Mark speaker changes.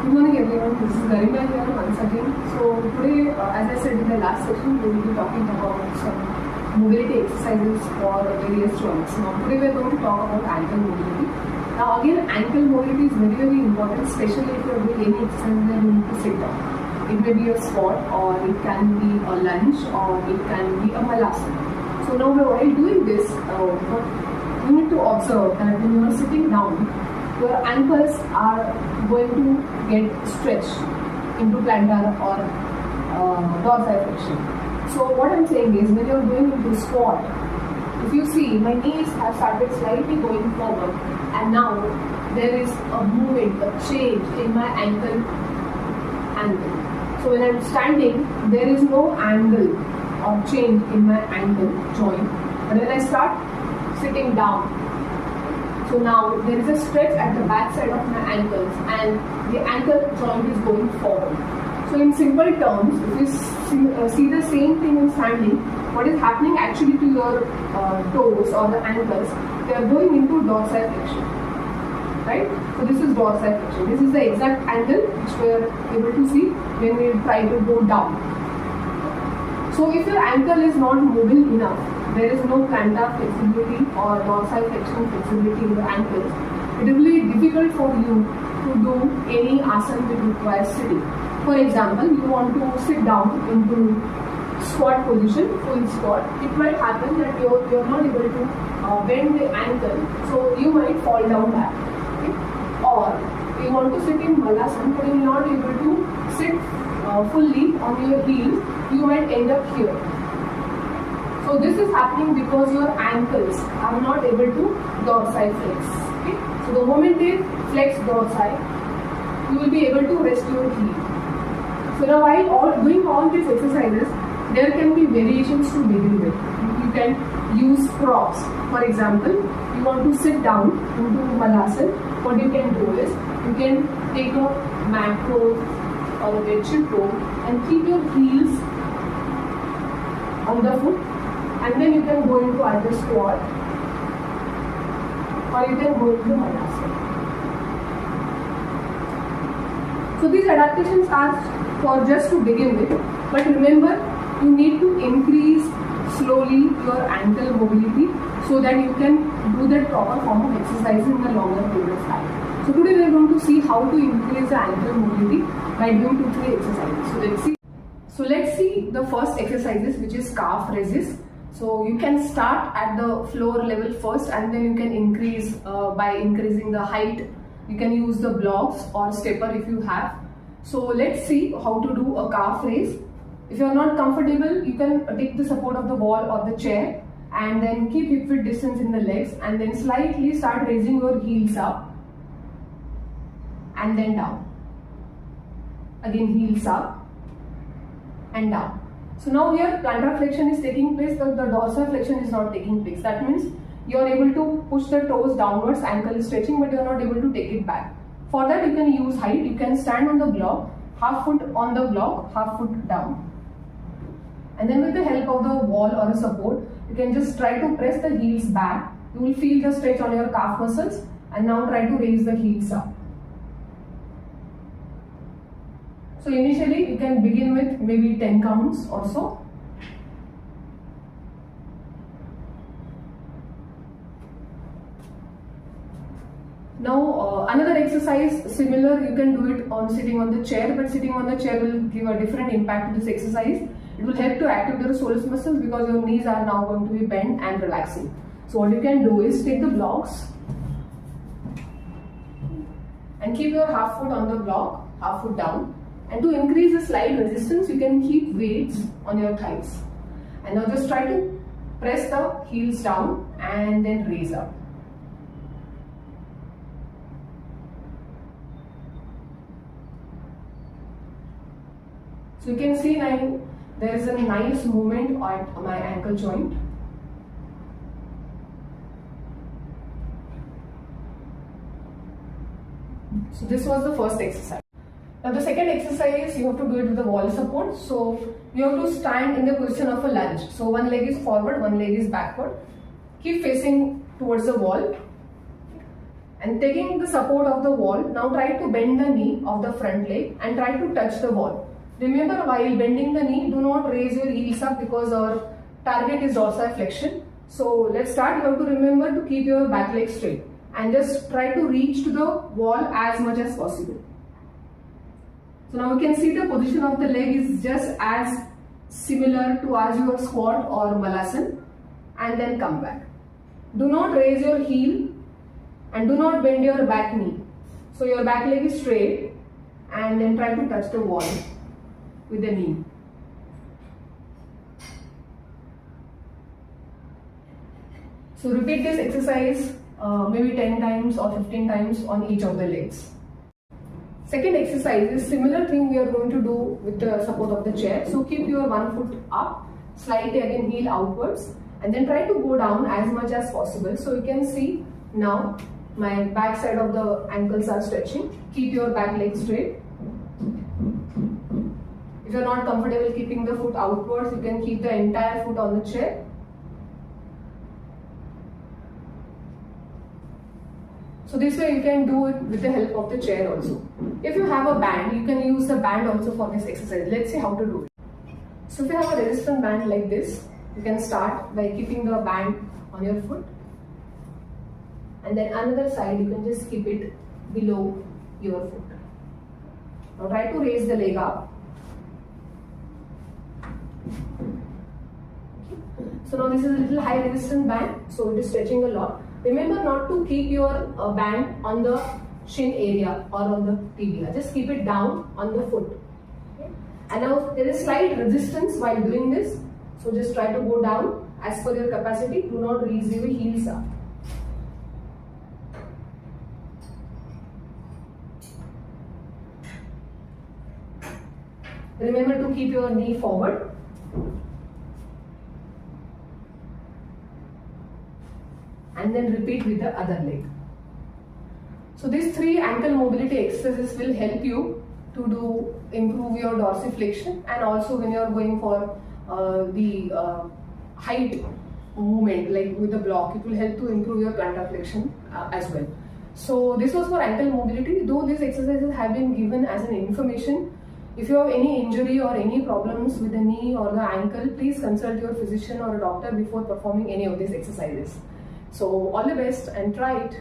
Speaker 1: Good morning everyone, this is Garima here once again. So today, as I said in the last section, we will be talking about some mobility exercises for various joints. Now today we are going to talk about ankle mobility. Now again, ankle mobility is very very important, especially if you are doing any exercise where you need to sit down. It may be a squat, or it can be a lunge, or it can be a malasana. So now while doing this, you need to observe that when you are sitting down, your ankles are going to get stretched into plantar or dorsiflexion. So what I am saying is, when you are going into squat, if you see, my knees have started slightly going forward, and now there is a movement, a change in my ankle angle. So when I am standing, there is no angle or change in my ankle joint. But when I start sitting down, so now there is a stretch at the back side of my ankles, and the ankle joint is going forward. So in simple terms, if you see the same thing in standing, what is happening actually to your toes or the ankles, they are going into dorsiflexion, right? So this is dorsiflexion. This is the exact angle which we are able to see when we try to go down. So if your ankle is not mobile enough, there is no plantar flexibility or dorsiflexion flexibility in the ankles, it will be difficult for you to do any asana which requires sitting. For example, you want to sit down into squat position, full squat. It might happen that you're not able to bend the ankle, so you might fall down back. Okay? Or you want to sit in malasana, but you're not able to sit fully on your heels, you might end up here. So this is happening because your ankles are not able to dorsiflex. Okay? So the moment they flex dorsi, you will be able to rest your heel. So now while doing all these exercises, there can be variations to begin with. You can use props. For example, you want to sit down into malasana, what you can do is, you can take a mat rope or a bedsheet rope and keep your heels on the foot, and then you can go into either squat or you can go into malasana. So these adaptations are for just to begin with, but remember, you need to increase slowly your ankle mobility so that you can do that proper form of exercise in a longer period of time. So today we are going to see how to increase the ankle mobility by doing 2-3 exercises. So let's see the first exercises, which is calf raises. So you can start at the floor level first, and then you can increase by increasing the height. You can use the blocks or stepper if you have. So let's see how to do a calf raise. If you are not comfortable, you can take the support of the wall or the chair, and then keep hip width distance in the legs, and then slightly start raising your heels up and then down. Again, heels up and down. So now here plantar flexion is taking place, but the dorsiflexion is not taking place. That means you are able to push the toes downwards, ankle is stretching, but you are not able to take it back. For that, you can use height. You can stand on the block, half foot on the block, half foot down. And then with the help of the wall or a support, you can just try to press the heels back. You will feel the stretch on your calf muscles, and now try to raise the heels up. So initially you can begin with maybe 10 counts or so. Now another exercise similar, you can do it on sitting on the chair, but sitting on the chair will give a different impact to this exercise. It will help to activate the soleus muscles because your knees are now going to be bent and relaxing. So what you can do is take the blocks and keep your half foot on the block, half foot down. And to increase the slide resistance, you can keep weights on your thighs. And now just try to press the heels down and then raise up. So you can see now there is a nice movement at my ankle joint. So this was the first exercise. Now the second exercise, you have to do it with the wall support. So you have to stand in the position of a lunge. So one leg is forward, one leg is backward. Keep facing towards the wall. And taking the support of the wall, now try to bend the knee of the front leg and try to touch the wall. Remember, while bending the knee, do not raise your heels up because our target is dorsiflexion. So let's start. You have to remember to keep your back leg straight and just try to reach to the wall as much as possible. So now you can see the position of the leg is just as similar to as your squat or malasana, and then come back. Do not raise your heel and do not bend your back knee. So your back leg is straight and then try to touch the wall with the knee. So repeat this exercise maybe 10 times or 15 times on each of the legs. Second exercise is similar thing we are going to do with the support of the chair. So keep your one foot up, slightly again heel outwards, and then try to go down as much as possible. So you can see now my back side of the ankles are stretching. Keep your back leg straight. If you are not comfortable keeping the foot outwards, you can keep the entire foot on the chair. So this way you can do it with the help of the chair also. If you have a band, you can use the band also for this exercise. Let's see how to do it. So if you have a resistance band like this, you can start by keeping the band on your foot. And then another side you can just keep it below your foot. Now try to raise the leg up. So now this is a little high resistance band, so it is stretching a lot. Remember not to keep your band on the shin area or on the tibia. Just keep it down on the foot. Okay? And now there is slight resistance while doing this. So just try to go down as per your capacity. Do not raise your heels up. Remember to keep your knee forward. And then repeat with the other leg. So these three ankle mobility exercises will help you to improve your dorsiflexion, and also when you are going for the height movement like with the block, it will help to improve your plantar flexion as well. So this was for ankle mobility. Though these exercises have been given as an information, if you have any injury or any problems with the knee or the ankle, please consult your physician or a doctor before performing any of these exercises. So all the best and try it.